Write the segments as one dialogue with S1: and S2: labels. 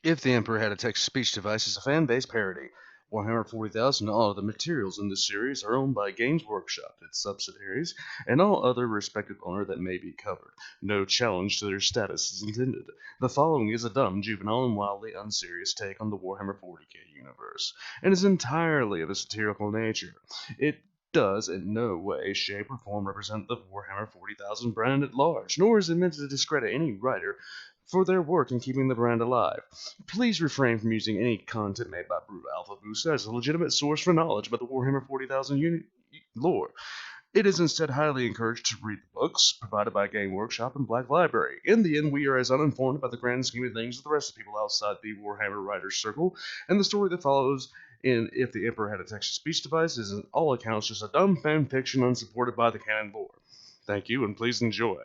S1: If the Emperor had a text-to-speech device as a fan-based parody, Warhammer 40,000 and all of the materials in this series are owned by Games Workshop, its subsidiaries, and all other respective owner that may be covered. No challenge to their status is intended. The following is a dumb, juvenile, and wildly unserious take on the Warhammer 40k universe, and is entirely of a satirical nature. It does in no way, shape, or form represent the Warhammer 40,000 brand at large, nor is it meant to discredit any writer for their work in keeping the brand alive. Please refrain from using any content made by Brute Alpha Booster as a legitimate source for knowledge about the Warhammer 40,000 lore. It is instead highly encouraged to read the books provided by Game Workshop and Black Library. In the end, we are as uninformed about the grand scheme of things as the rest of the people outside the Warhammer Writers Circle, and the story that follows in If the Emperor Had a Text-to-Speech Device is, in all accounts, just a dumb fan fiction unsupported by the canon lore. Thank you, and please enjoy.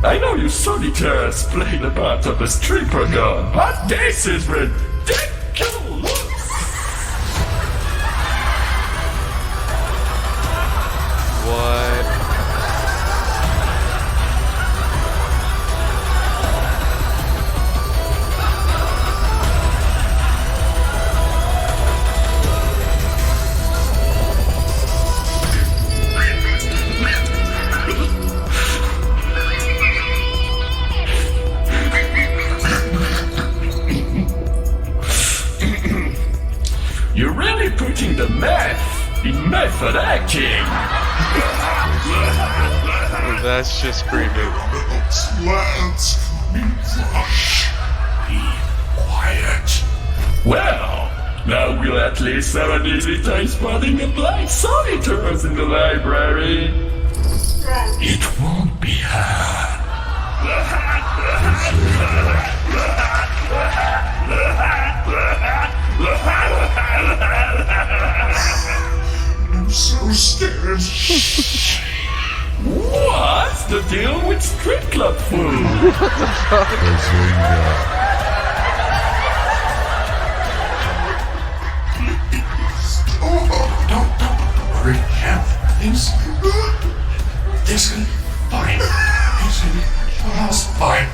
S2: I know you solitaires play the part of a stripper gun, but this is ridiculous!
S1: What?
S2: You're really putting the meth in method acting!
S1: That's just creepy.
S2: Let's be quiet. Well, now we'll at least have an easy time spotting the blind solitaires in the library. It won't be hard. I'm so scared. What's the deal with strip club food? Don't worry, Cam. Things will be fine. Things will be just fine.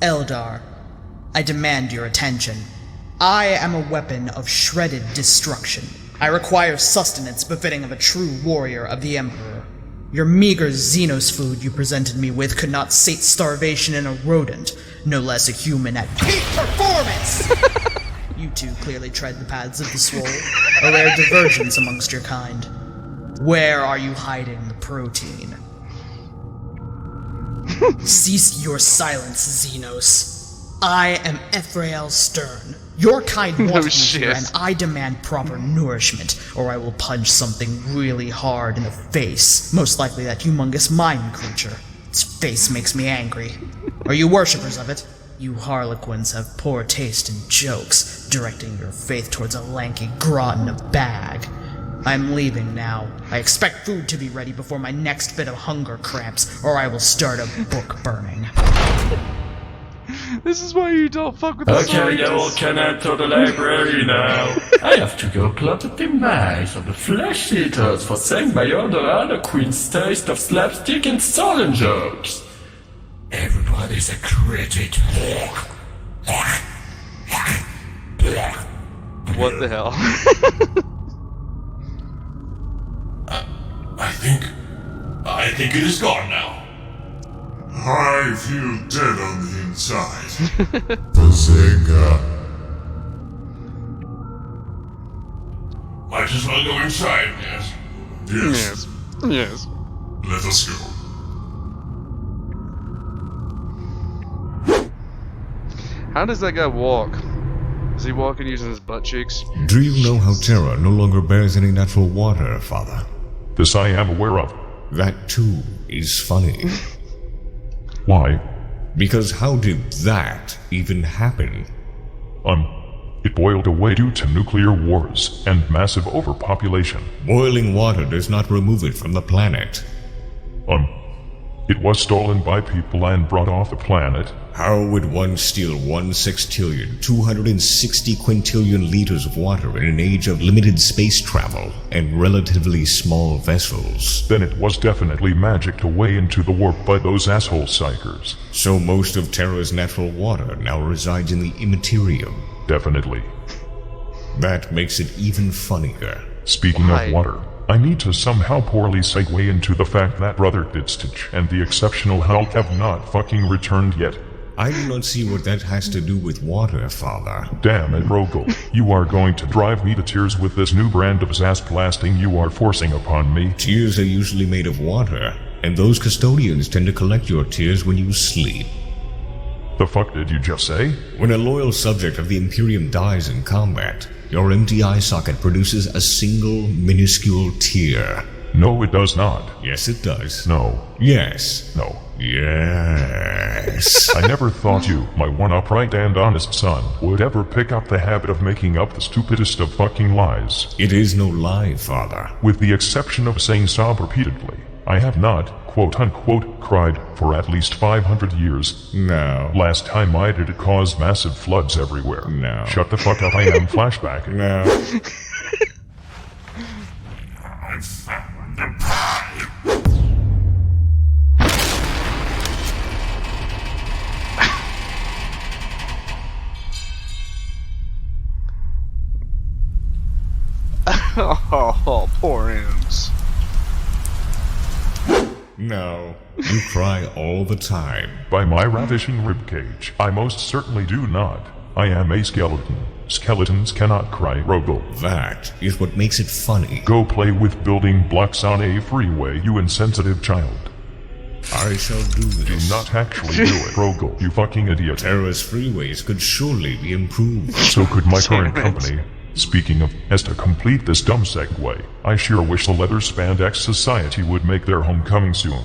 S3: Eldar, I demand your attention. I am a weapon of shredded destruction. I require sustenance befitting of a true warrior of the Emperor. Your meager Xenos food you presented me with could not sate starvation in a rodent, no less a human at peak performance! You two clearly tread the paths of the swole, a rare divergence amongst your kind. Where are you hiding the protein? Cease your silence, Xenos. I am Ephrael Stern. Your kind wants me here, and I demand proper nourishment, or I will punch something really hard in the face. Most likely that humongous mine creature. Its face makes me angry. Are you worshippers of it? You harlequins have poor taste in jokes, directing your faith towards a lanky grot in a bag. I'm leaving now. I expect food to be ready before my next fit of hunger cramps, or I will start a book burning.
S1: This is why you don't fuck with the
S2: Okay, you all can enter the library now. I have to go plot the demise of the flesh eaters for saying my other queen's taste of slapstick and stolen jokes. Everybody's a critic.
S1: What the hell?
S2: I think it is gone now.
S4: I feel dead on the inside. Bazinga.
S2: Might as well go inside, yes?
S4: Yes.
S1: Yes.
S4: Let us go.
S1: How does that guy walk? Is he walking using his butt cheeks?
S5: Do you know how Terra no longer bears any natural water, Father?
S4: This I am aware of.
S5: That too is funny.
S4: Why?
S5: Because how did that even happen?
S4: It boiled away due to nuclear wars and massive overpopulation.
S5: Boiling water does not remove it from the planet.
S4: It was stolen by people and brought off the planet.
S5: How would one steal 1/6,260 quintillion liters of water in an age of limited space travel and relatively small vessels?
S4: Then it was definitely magicked away into the warp by those asshole psychers.
S5: So most of Terra's natural water now resides in the immaterium.
S4: Definitely.
S5: That makes it even funnier.
S4: Speaking of water, I need to somehow poorly segue into the fact that Brother Didstitch and the Exceptional Hulk have not fucking returned yet.
S5: I do not see what that has to do with water, Father.
S4: Damn it, Rogel. You are going to drive me to tears with this new brand of Zast blasting you are forcing upon me.
S5: Tears are usually made of water, and those custodians tend to collect your tears when you sleep.
S4: The fuck did you just say?
S5: When a loyal subject of the Imperium dies in combat, your empty eye socket produces a single minuscule tear.
S4: No, it does not.
S5: Yes, it does.
S4: No.
S5: Yes.
S4: No.
S5: Yes.
S4: I never thought you, my one upright and honest son, would ever pick up the habit of making up the stupidest of fucking lies.
S5: It is no lie, Father.
S4: With the exception of saying sob repeatedly, I have not, quote-unquote, cried for at least 500 years.
S5: No.
S4: Last time I did it caused massive floods everywhere.
S5: No.
S4: Shut the fuck up, I am flashback.
S5: No.
S4: I found the pie.
S1: Oh, poor Ems.
S5: No. You cry all the time.
S4: By my ravishing ribcage, I most certainly do not. I am a skeleton. Skeletons cannot cry, Rogel.
S5: That is what makes it funny.
S4: Go play with building blocks on a freeway, you insensitive child.
S5: I shall do this.
S4: Do not actually do it, Rogel, you fucking idiot.
S5: Terra's freeways could surely be improved.
S4: So could my current company. Speaking of, as to complete this dumb segue, I sure wish the Leather Spandex Society would make their homecoming soon.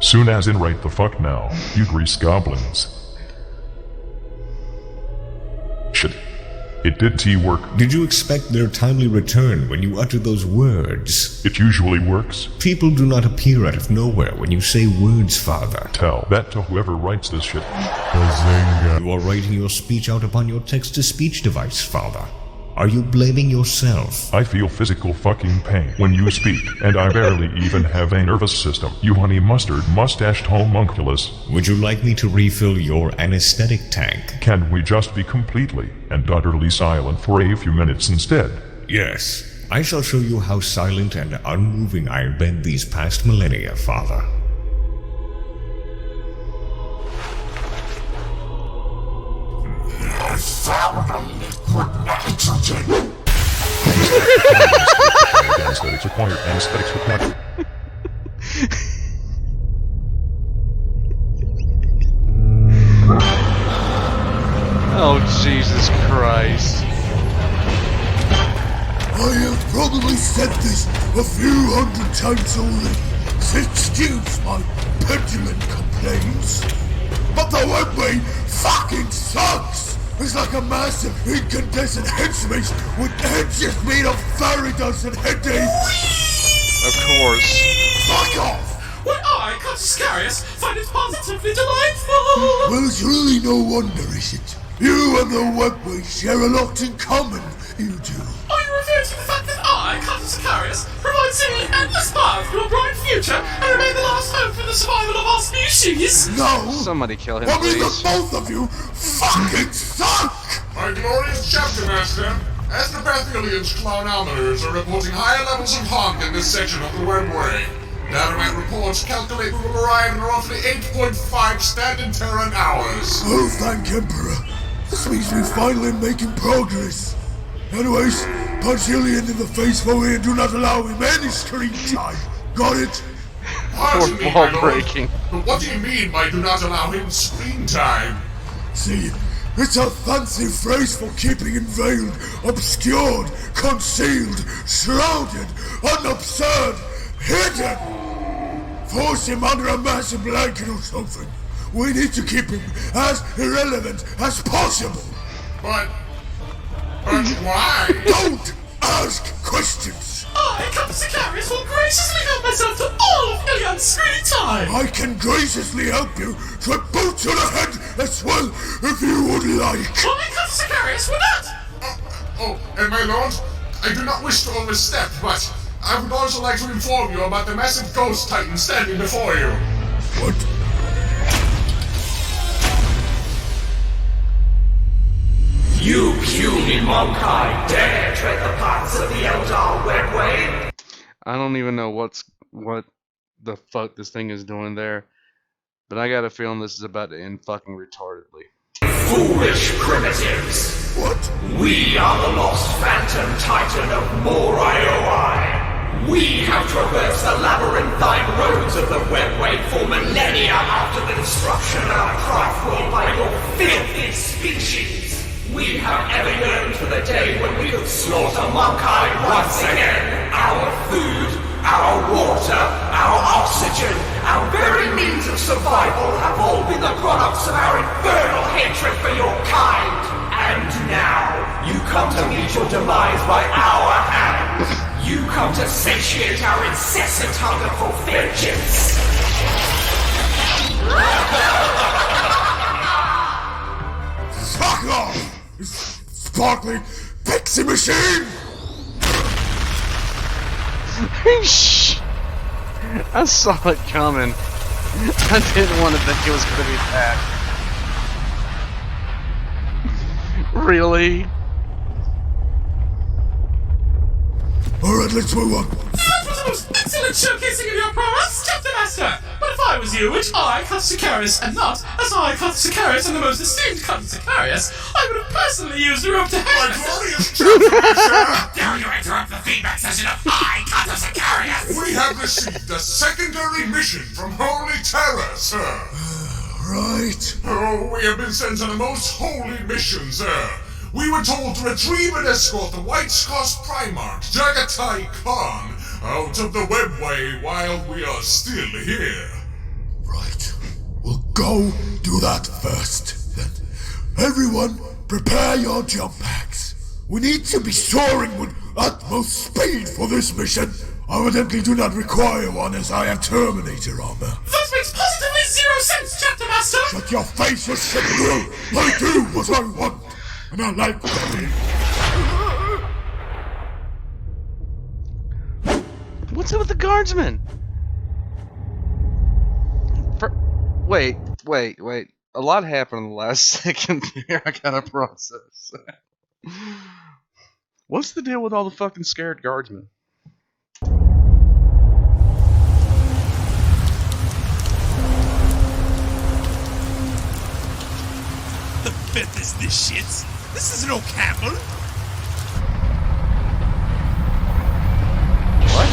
S4: Soon as in right the fuck now, you grease goblins. Shit. It did work.
S5: Did you expect their timely return when you uttered those words?
S4: It usually works.
S5: People do not appear out of nowhere when you say words, Father.
S4: Tell that to whoever writes this shit.
S5: You are writing your speech out upon your text-to-speech device, Father. Are you blaming yourself?
S4: I feel physical fucking pain when you speak, and I barely even have a nervous system, you honey mustard mustached homunculus.
S5: Would you like me to refill your anesthetic tank?
S4: Can we just be completely and utterly silent for a few minutes instead?
S5: Yes. I shall show you how silent and unmoving I have been these past millennia, Father.
S4: I found a liquid nitrogen. Anesthetics required. Anesthetics required.
S1: Oh, Jesus Christ.
S6: I have probably said this a few hundred times already, so excuse my petulant complaints. But the webway fucking sucks! It's like a massive incandescent head space with edges made of fairy-dust and headaches.
S1: Of course.
S6: Fuck off!
S2: Well, I, Contiscarius, find it positively delightful!
S6: Well, it's really no wonder, is it? You and the webway share a lot in common, you do.
S2: Are you referring to the fact that I, Contiscarius, provide seemingly endless path for a bright future and remain the last hope for the survival of our species?
S6: No!
S1: Somebody kill him,
S6: I mean that
S1: please.
S6: both of you fucking suck!
S7: My glorious chapter master, Astropathilian's clownometers are reporting higher levels of honk in this section of the webway. Datamat reports calculate we will arrive in roughly 8.5 standard Terran hours.
S6: Oh, thank Emperor. This means we're finally making progress. Anyways, punch Ilian in the face for me and do not allow him any screen time. Got it?
S7: Pardon me,
S1: wall
S7: my lord,
S1: breaking.
S7: but what do you mean by do not allow him screen time?
S6: See, It's a fancy phrase for keeping him veiled, obscured, concealed, shrouded, unobserved, hidden. Force him under a massive blanket or something. We need to keep him as irrelevant as possible.
S7: But why?
S6: Don't ask questions.
S2: I, Captain Sicarius, will graciously help myself to all of Ilian's screen time!
S6: I can graciously help you to boot to the head as well, if you would like.
S2: I, Captain Sicarius, will not!
S7: And my lord, I do not wish to overstep, but I would also like to inform you about the massive ghost titan standing before you.
S6: What?
S2: You puny Monkai dare tread the paths of the Eldar Webway?
S1: I don't even know what the fuck this thing is doing there, but I got a feeling this is about to end fucking retardedly.
S2: Foolish primitives!
S6: What?
S2: We are the lost phantom titan of Morioi. We have traversed the labyrinthine roads of the Webway for millennia after the destruction of our craft world by your filthy species. We have ever yearned for the day when we could slaughter Monkai once again. Our food, our water, our oxygen, our very means of survival have all been the products of our infernal hatred for your kind. And now, you come to meet your demise by our hand. You come to satiate our incessant hunger for vengeance.
S6: Fuck off! Sparkly pixie machine!
S1: Shh! I saw it coming. I didn't want to think it was gonna be that. Really?
S6: Alright, let's move on.
S2: That was the most excellent showcasing of your prowess, Captain Master! But if I was you, which I, Captain Sicarius, am not, as I, Captain Sicarius, am the most esteemed Captain Sicarius, I would have personally used the rope to hang myself.
S7: Dare you interrupt the feedback session of I, Captain Sicarius? We have received a secondary mission from Holy Terror, sir.
S6: Right.
S7: Oh, we have been sent on a most holy mission, sir. We were told to retrieve and escort the White Scots Primarch, Jagatai Khan, out of the Webway while we are still here.
S6: Right. We'll go do that first. Then, everyone, prepare your jump packs. We need to be soaring with utmost speed for this mission. I evidently do not require one as I have Terminator armor.
S2: That makes positively zero sense, Captain Master!
S6: Shut your face, you shit girl! I do what I want, and I like that.
S1: What's up with the guardsmen? Wait. A lot happened in the last second there. I gotta process. What's the deal with all the fucking scared guardsmen?
S8: The fifth is this shit. This isn't no camel.
S1: What?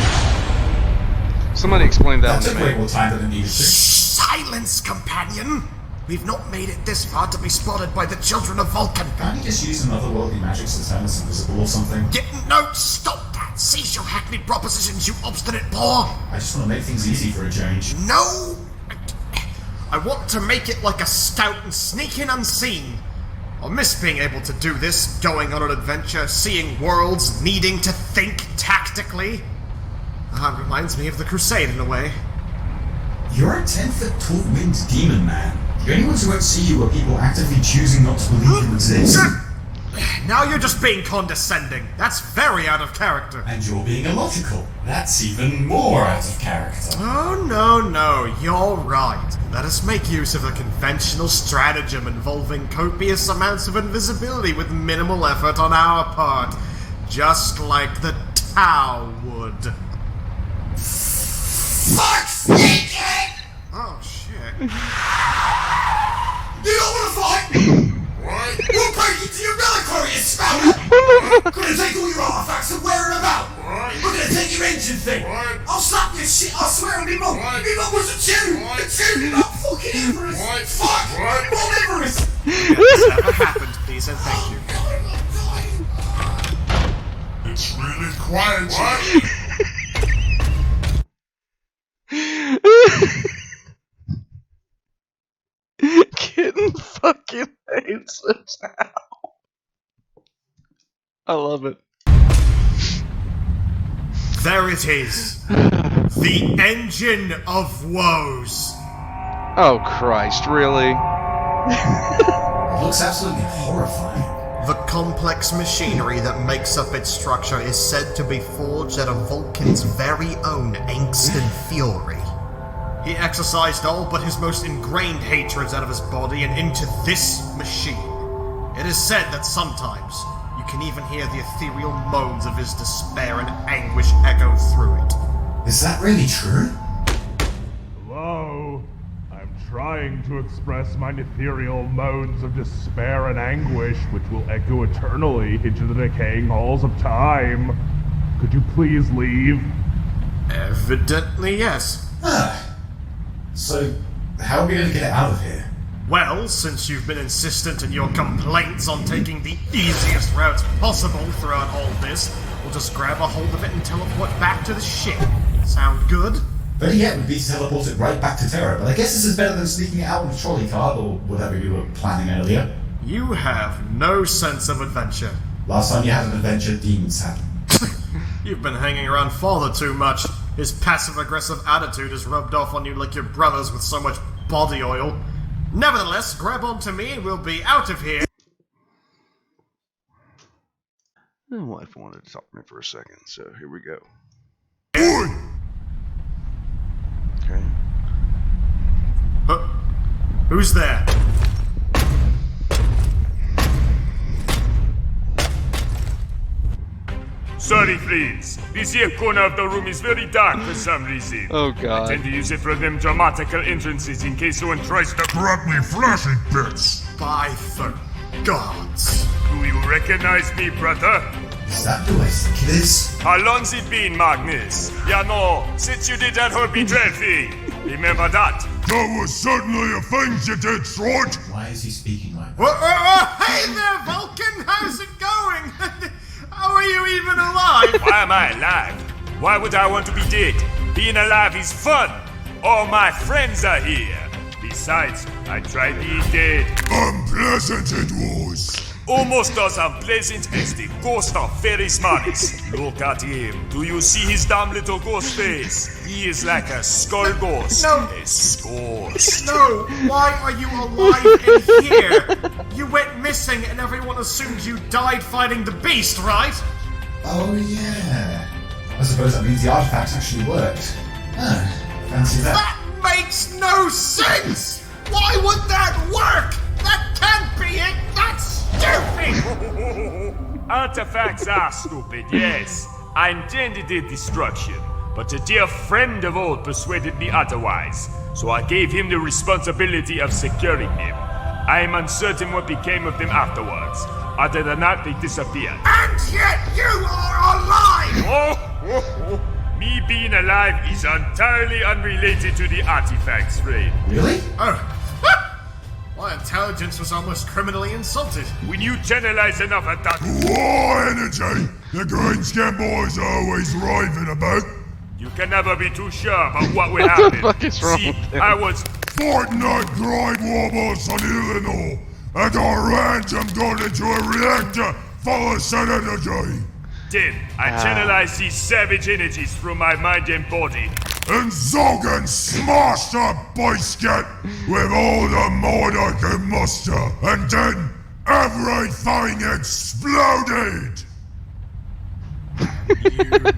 S1: Somebody explain that
S9: That
S1: one
S9: took
S1: to
S9: way
S1: me.
S9: more time than it needed to.
S10: Silence, companion! We've not made it this far to be spotted by the children of Vulcan.
S9: Can't you just use some otherworldly magic to turn us invisible or something?
S10: No, stop that! Cease your hackneyed propositions, you obstinate paw!
S9: I just want to make things easy for a change.
S10: No! I want to make it like a scout and sneak in unseen. I miss being able to do this, going on an adventure, seeing worlds, needing to think tactically. It reminds me of the Crusade in a way.
S9: You're a 10-foot tall winged demon man. The only ones who won't see you are people actively choosing not to believe you exist.
S10: Now you're just being condescending. That's very out of character.
S9: And you're being illogical. That's even more out of character.
S10: Oh, no, you're right. Let us make use of a conventional stratagem involving copious amounts of invisibility with minimal effort on our part. Just like the Tau would.
S6: Fuck's sake!
S10: Oh, shit.
S6: You don't wanna fight?
S7: What?
S6: We'll break into your reliquary and spout it! Gonna take all your artifacts and wear them about!
S7: What?
S6: We're gonna take your engine thing!
S7: What?
S6: I'll slap your shit, I swear on me mum!
S7: What?
S6: Me mum was a Jew!
S7: What?
S6: A Jew, not fucking Everest!
S7: What?
S6: Fuck!
S7: What?
S6: Mount Everest!
S10: Forget this ever happened, please and thank you.
S7: It's really quiet.
S1: Kitten fucking hates it now. I love it.
S10: There it is. The Engine of Woes.
S1: Oh Christ, really?
S9: It looks absolutely horrifying.
S10: The complex machinery that makes up its structure is said to be forged out of Vulcan's very own angst and fury. He exercised all but his most ingrained hatreds out of his body and into this machine. It is said that sometimes you can even hear the ethereal moans of his despair and anguish echo through it.
S9: Is that really true?
S11: Hello? I'm trying to express my ethereal moans of despair and anguish, which will echo eternally into the decaying halls of time. Could you please leave?
S10: Evidently, yes.
S9: So, how are we going to get it out of here?
S10: Well, since you've been insistent in your complaints on taking the easiest route possible throughout all this, we'll just grab a hold of it and teleport back to the ship. Sound good?
S9: Better yet would be to teleport it right back to Terra, but I guess this is better than sneaking it out in a trolley car or whatever you were planning earlier.
S10: You have no sense of adventure.
S9: Last time you had an adventure, demons happened.
S10: You've been hanging around Father too much. His passive-aggressive attitude has rubbed off on you like your brothers with so much body oil. Nevertheless, grab onto me and we'll be out of here.
S1: My wife wanted to talk to me for a second, so here we go.
S6: Oi!
S1: Okay.
S10: Who's there?
S12: Sorry, friends. This here corner of the room is very dark for some reason.
S1: Oh god.
S12: I tend to use it for them dramatical entrances in case someone tries to
S6: Grab me flashing bits!
S10: By the gods.
S12: Do you recognize me, brother?
S9: Is that who I think it is?
S12: How long's it been, Magnus? Yeah, no, since you did that whole betrayal thing. Remember that?
S6: That was certainly a thing you did, Sword!
S9: Why is he speaking like that?
S10: Hey there, Vulcan! How's it going? How are you even alive?
S12: Why am I alive? Why would I want to be dead? Being alive is fun. All my friends are here. Besides, I tried being dead.
S6: Unpleasant it was.
S12: Almost as unpleasant as the ghost of Ferris Manis. Look at him. Do you see his dumb little ghost face? He is like a skull ghost.
S10: No.
S12: A ghost.
S10: No, why are you alive in here? You went missing and everyone assumed you died fighting the beast, right?
S9: Oh yeah. I suppose that means the artifacts actually worked. Fancy that.
S10: That makes no sense! Why would that work? That can't be it! That's stupid!
S12: Artifacts are stupid, yes. I intended their destruction, but a dear friend of old persuaded me otherwise, so I gave him the responsibility of securing them. I am uncertain what became of them afterwards. Other than that, they disappeared.
S10: And yet you are alive!
S12: Me being alive is entirely unrelated to the artifacts, Fred.
S9: Really?
S10: Oh. My intelligence was almost criminally insulted.
S12: When you generalize enough at that...
S6: War energy! The Greenskin boys are always raving about.
S12: You can never be too sure about what will happen.
S1: What the fuck is wrong
S12: See,
S1: with him?
S12: I was...
S6: Fortnite grind wobbles on Illinois, and our random got into a reactor full of sun energy.
S12: Then, I channelize these savage energies through my mind and body.
S6: And Zogan smashed a biscuit with all the might I could muster, and then everything exploded!
S10: You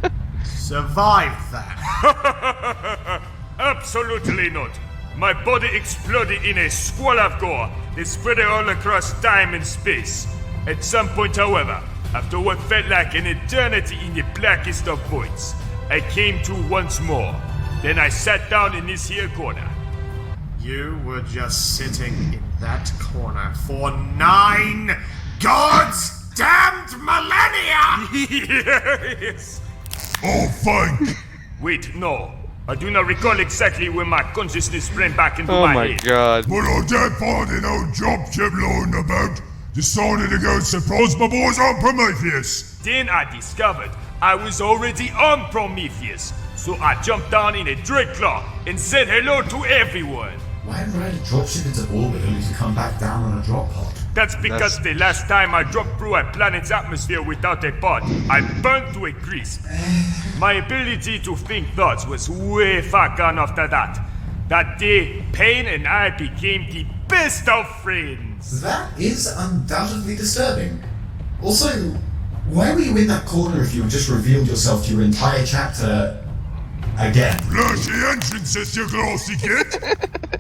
S10: survived that.
S12: Absolutely not. My body exploded in a squall of gore that spread all across time and space. At some point, however, after what felt like an eternity in the blackest of voids, I came to once more. Then I sat down in this here corner.
S10: You were just sitting in that corner for 9 God's damned millennia!
S12: Yes!
S6: Oh, thank!
S12: Wait, no. I do not recall exactly when my consciousness ran back into
S1: Oh
S12: my
S1: my
S12: head.
S1: god.
S6: But I did find an old job kept lying about. Decided to go surprise my boys on Prometheus.
S12: Then I discovered I was already on Prometheus, so I jumped down in a Dreadclaw and said hello to everyone.
S9: Why ride a dropship into orbit only to come back down on a drop pod?
S12: That's because the last time I dropped through a planet's atmosphere without a pod, I burned to a crisp. My ability to think thoughts was way far gone after that. That day, Payne and I became the best of friends.
S9: That is undoubtedly disturbing. Also, why were you in that corner if you had just revealed yourself to your entire chapter again?
S6: Flashy entrances, you glossy kid!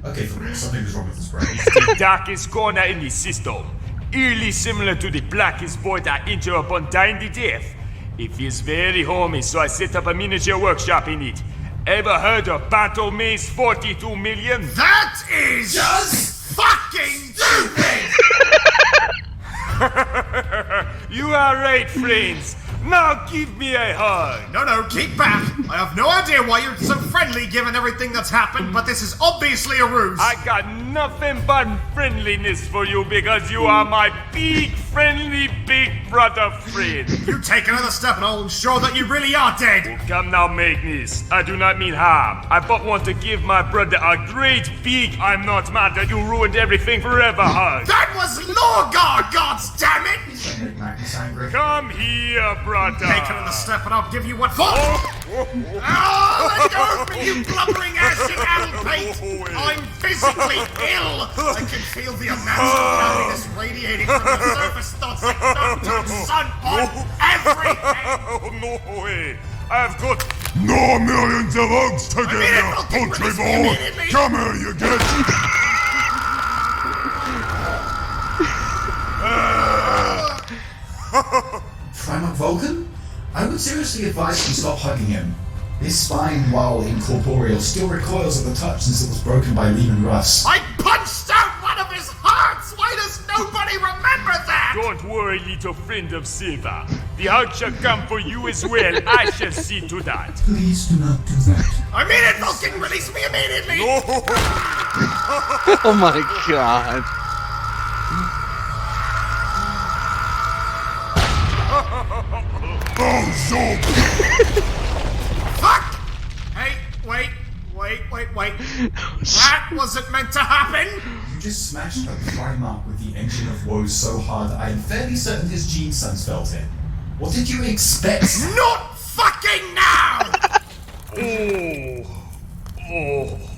S9: Okay, for real, something was wrong with this brain.
S12: The darkest corner in the system, eerily similar to the blackest void I enter upon dying to death. It feels very homey, so I set up a miniature workshop in it. Ever heard of Battle Maze 42 million?
S10: That is just fucking stupid!
S12: You are right, friends. Now give me a hug.
S10: No, keep back. I have no idea why you're so friendly given everything that's happened, but this is obviously a ruse.
S12: I got nothing but friendliness for you because you are my big, friendly, big brother friend.
S10: You take another step and I'll ensure that you really are dead.
S12: Oh, come now, Magnus. I do not mean harm. I but want to give my brother a great big I'm not mad that you ruined everything forever hug.
S10: That was Lorgar, gods damn it!
S12: Come here, brother.
S10: Take another step and I'll give you what for. Oh, let go of me, you blubbering assy addle pate! I'm physically ill! I can feel the amount of happiness radiating from the surface thoughts like no-tone sun on everything!
S12: Oh, no way. I've got
S6: No millions of hugs to give you, poultry boy! Come here, you get!
S9: Primarch Vulcan? I would seriously advise you stop hugging him. His spine, while incorporeal, still recoils at the touch since it was broken by Lehman Russ.
S10: I punched out one of his hearts! Why does nobody remember that?
S12: Don't worry, little friend of Silva. The hug shall come for you as well. I shall see to that.
S9: Please do not do that.
S10: I mean it, Vulcan! Release me immediately!
S12: No.
S1: Oh my god.
S6: Oh, so
S10: Fuck! Hey, wait. That wasn't meant to happen!
S9: You just smashed a Primarch with the engine of woe so hard that I am fairly certain his gene sons felt it. What did you expect?
S10: Not fucking now!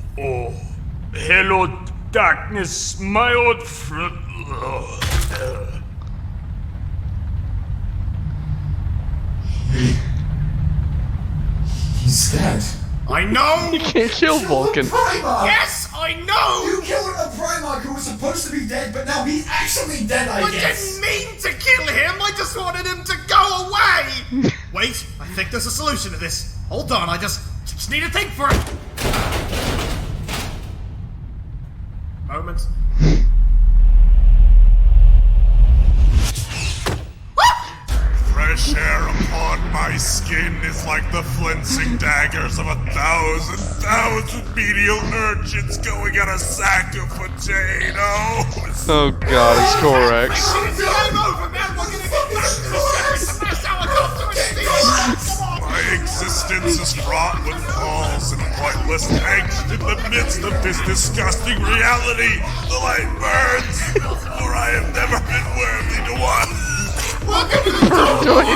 S12: Oh. Hello, darkness, my old friend.
S9: He's dead.
S10: I know!
S1: You can't kill Vulcan.
S9: Primarch!
S10: Yes, I know!
S9: You killed a Primarch who was supposed to be dead, but now he's actually dead, I guess!
S10: didn't mean to kill him, I just wanted him to go away! Wait, I think there's a solution to this. Hold on, I just need to think for it. Moment.
S7: Fresh air upon my skin is like the flensing daggers of 1,000 menial urchins going at a sack of potatoes.
S1: Oh god, it's Corax.
S10: Game over, man! We're gonna get back to the surface and smash helicopter and steal.
S7: My existence is fraught with false and pointless angst in the midst of this disgusting reality. The light burns, for I have never been worthy to one.
S10: Welcome to the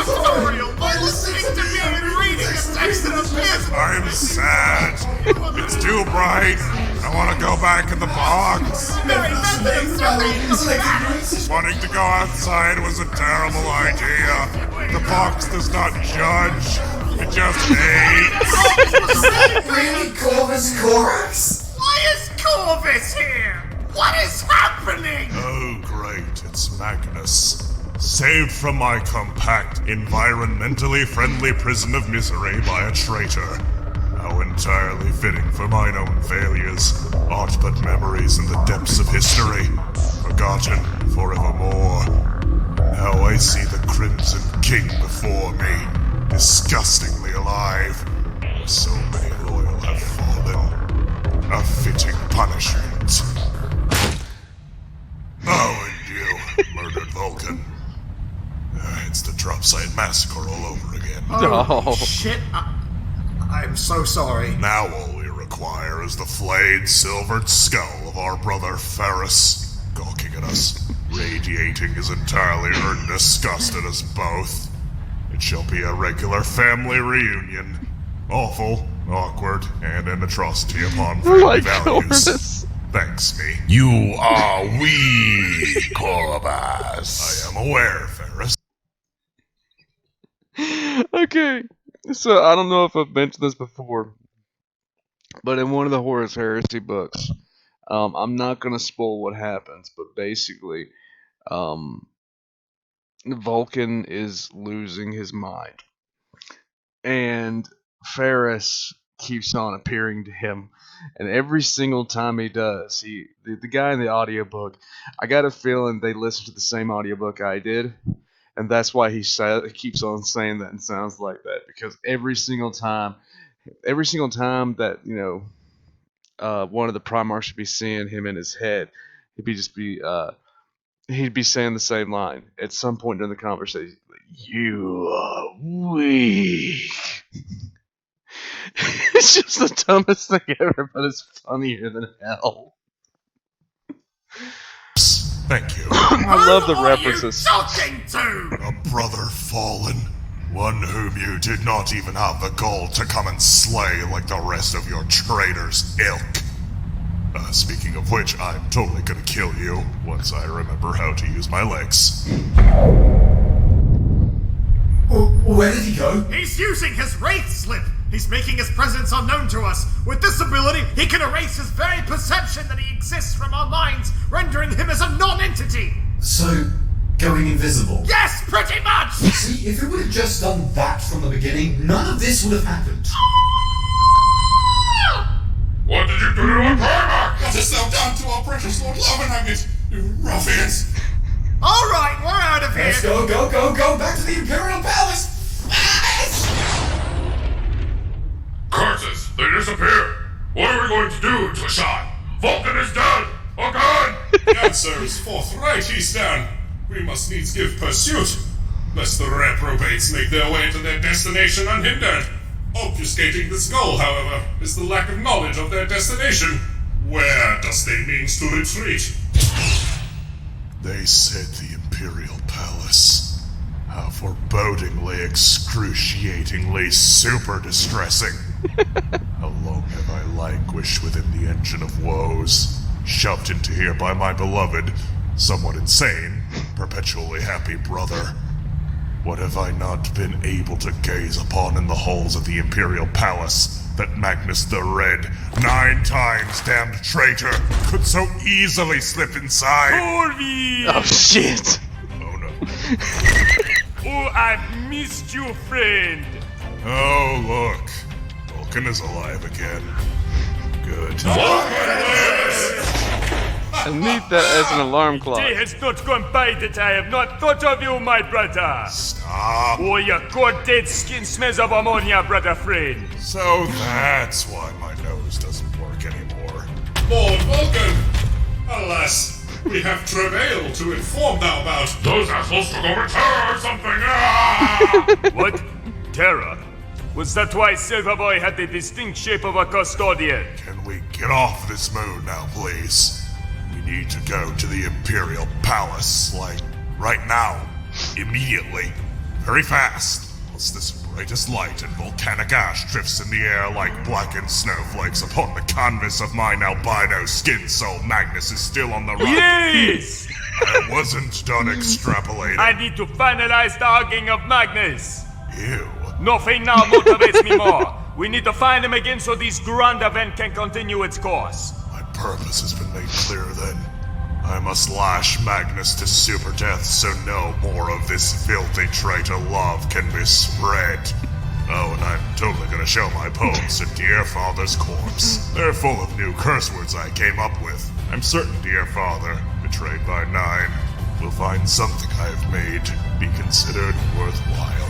S10: tutorial by listening to me and reading a text that appears.
S7: I'm sad. It's too bright. I want to go back in the box. Wanting to go outside was a terrible idea. The box does not judge. It just hates.
S9: Really, Corvus Corax?
S10: Why is Corvus here? What is happening?
S7: Oh, great. It's Magnus. Saved from my compact, environmentally friendly prison of misery by a traitor. How entirely fitting for mine own failures. Aught but memories in the depths of history. Forgotten forevermore. Now I see the Crimson King before me. Disgustingly alive. So many loyal have a fitting punishment. Oh, and you, murdered Vulcan. It's the Dropsite Massacre all over again.
S10: Oh, shit. I'm so sorry.
S7: Now all we require is the flayed, silvered skull of our brother Ferris, gawking at us, radiating his entirely earned disgust at us both. It shall be a regular family reunion. Awful, awkward, and an atrocity upon family values. Thanks, me.
S6: You are weak, Corvus.
S7: I am aware, Ferris.
S1: Okay, so I don't know if I've mentioned this before, but in one of the Horus Heresy books, I'm not going to spoil what happens, but basically, Vulcan is losing his mind, and Ferris keeps on appearing to him, and every single time he does, the guy in the audiobook, I got a feeling they listened to the same audiobook I did, and that's why he keeps on saying that and sounds like that, because every single time that, one of the Primarchs should be seeing him in his head, he'd be saying the same line at some point during the conversation. You are weak. It's just the dumbest thing ever, but it's funnier than hell.
S7: Thank you.
S1: I love the references.
S10: Talking to
S7: a brother fallen, one whom you did not even have the gall to come and slay like the rest of your traitors' ilk. Speaking of which, I'm totally gonna kill you once I remember how to use my legs.
S9: Where did he go?
S10: He's using his Wraith Slip! He's making his presence unknown to us. With this ability, he can erase his very perception that he exists from our minds, rendering him as a non-entity!
S9: So, going invisible?
S10: Yes, pretty much!
S9: See, if it would have just done that from the beginning, none of this would have happened.
S7: What did you do to our Primarch? What hast thou done to our precious Lord Lovenhaggett, you ruffians?
S10: Alright, we're out of here!
S9: Let's go, back to the Imperial Palace!
S7: Curses, they disappeared! What are we going to do, Tashan? Vulcan is dead! Oh God! The answer is forthright, he's down. We must needs give pursuit, lest the reprobates make their way to their destination unhindered. Obfuscating the skull, however, is the lack of knowledge of their destination. Where does they means to retreat? They said the Imperial Palace. How forebodingly, excruciatingly super distressing. How long have I languished within the engine of woes, shoved into here by my beloved, somewhat insane, perpetually happy brother. What have I not been able to gaze upon in the halls of the Imperial Palace that Magnus the Red, 9 times damned traitor, could so easily slip inside?
S12: Corvi!
S1: Oh shit!
S7: Oh no.
S12: Oh, I've missed you, friend!
S7: Oh look, Vulcan is alive again. Good.
S1: I need that as an alarm clock.
S12: Day has not gone by that I have not thought of you, my brother.
S7: Stop.
S12: Oh, your god dead skin smells of ammonia, brother friend.
S7: So that's why my nose doesn't work anymore. Lord Vulcan! Alas, we have travail to inform thou about. Those assholes to go return something! Ah!
S12: What? Terror? Was that why Silverboy had the distinct shape of a custodian?
S7: Can we get off this moon now, please? We need to go to the Imperial Palace, like, right now. Immediately. Very fast. Once this brightest light and volcanic ash drifts in the air like blackened snowflakes upon the canvas of mine albino skin soul, Magnus is still on the run.
S12: Yes!
S7: I wasn't done extrapolating.
S12: I need to finalize the hugging of Magnus.
S7: Ew.
S12: Nothing now motivates me more. We need to find him again so this grand event can continue its course.
S7: My purpose has been made clear then. I must lash Magnus to super death so no more of this filthy traitor love can be spread. Oh, and I'm totally gonna show my poems to Dear Father's corpse. They're full of new curse words I came up with. I'm certain Dear Father, betrayed by 9, will find something I have made be considered worthwhile.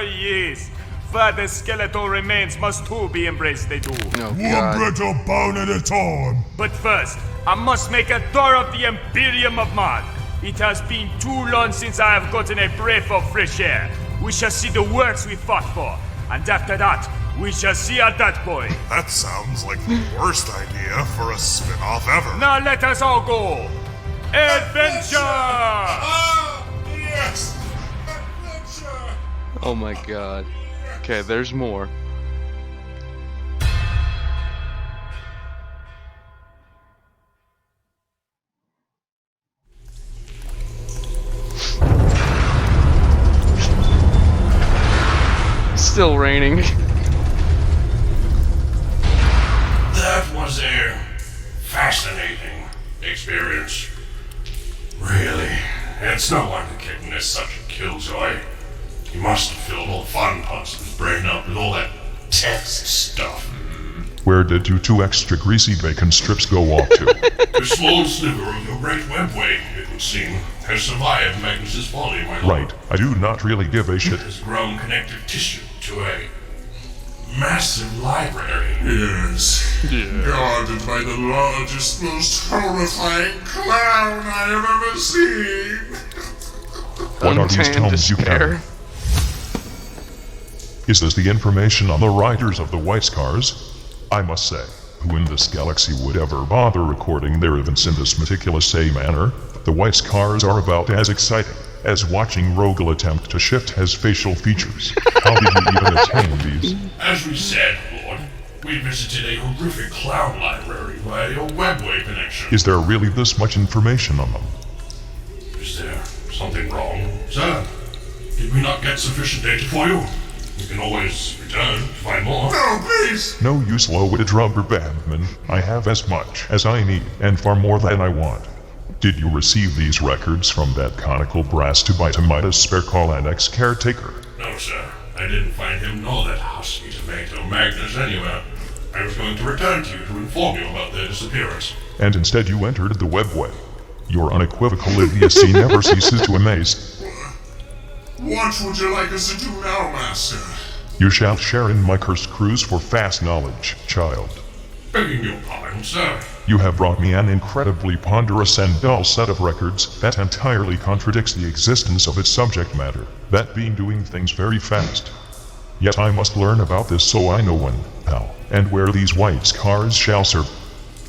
S12: Yes, father's skeletal remains must too be embraced, they do.
S1: Oh,
S6: One
S1: God.
S6: better bone at a time.
S12: But first, I must make a tour of the Imperium of Mag. It has been too long since I have gotten a breath of fresh air. We shall see the works we fought for, and after that, we shall see our Dutch boy.
S6: That sounds like the worst idea for a spin-off ever.
S12: Now let us all go. Adventure!
S7: Ah, yes! Adventure!
S1: Oh my God. Okay, there's more. Still raining.
S7: That was a fascinating experience. Really, it's no wonder Kitten is such a killjoy. He must have filled all the fun parts of his brain up with all that text stuff.
S4: Where did you 2 extra greasy bacon strips go off to?
S7: A small sliver of your great webway, it would seem, has survived Magnus's folly, my lord.
S4: Right, I do not really give a shit.
S7: It has grown connective tissue to a massive library. Yes. Guarded by the largest, most horrifying clown I have ever seen.
S4: What are these
S1: Untanned
S4: tomes you
S1: despair.
S4: carry? Is this the information on the riders of the White Scars? I must say, who in this galaxy would ever bother recording their events in this meticulous manner? The White Scars are about as exciting as watching Rogel attempt to shift his facial features. How did you even attain these?
S7: As we said, Lord, we visited a horrific clown library via your webway connection.
S4: Is there really this much information on them?
S7: Is there something wrong, sir? Did we not get sufficient data for you? You can always return to find more. No, please!
S4: No, you slow-witted rubber bandman. I have as much as I need, and far more than I want. Did you receive these records from that conical brass Tubitamitis spare call annex caretaker?
S7: No, sir. I didn't find him nor that husky tomato Magnus anywhere. I was going to return to you to inform you about their disappearance.
S4: And instead you entered the webway. Your unequivocal idiocy never ceases to amaze.
S7: What would you like us to do now, Master?
S4: You shall share in my cursed cruise for fast knowledge, child.
S7: Begging your pardon, sir.
S4: You have brought me an incredibly ponderous and dull set of records that entirely contradicts the existence of its subject matter, that being doing things very fast. Yet I must learn about this so I know when, how, and where these white scars shall serve.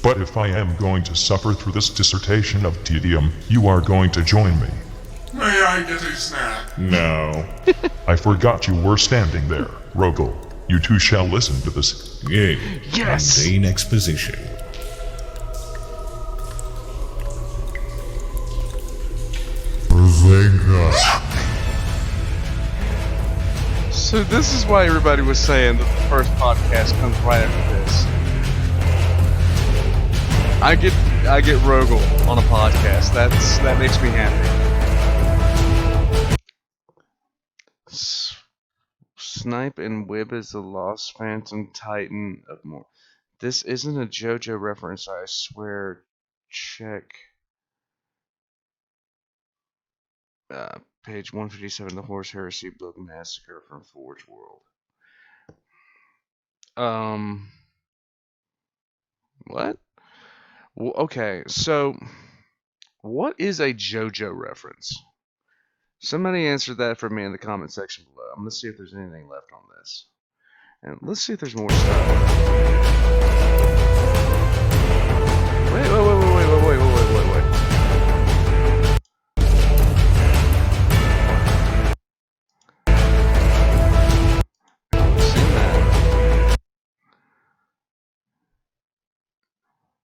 S4: But if I am going to suffer through this dissertation of tedium, you are going to join me.
S7: May I get a snack?
S4: No. I forgot you were standing there, Rogel. You two shall listen to this.
S5: Yay.
S1: Yes!
S5: Mundane exposition.
S1: So this is why everybody was saying that the first podcast comes right after this. I get Rogel on a podcast. That makes me happy. Snipe and Wib is the lost phantom titan of more. This isn't a JoJo reference, I swear. Check. Page 157, the Horse Heresy Book Massacre from Forge World. What? Well, okay, so what is a JoJo reference? Somebody answer that for me in the comment section below. I'm gonna see if there's anything left on this. And let's see if there's more stuff. Wait.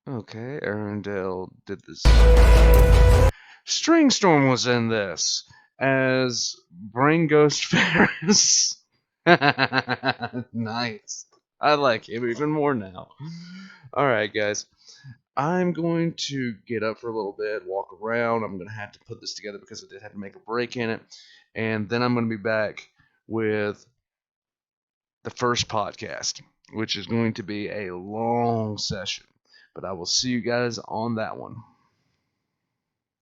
S1: Okay, Arendelle did this. Stringstorm was in this as Brain Ghost Ferris. Nice. I like him even more now. Alright, guys. I'm going to get up for a little bit, walk around. I'm going to have to put this together because I did have to make a break in it. And then I'm going to be back with the first podcast, which is going to be a long session. But I will see you guys on that one.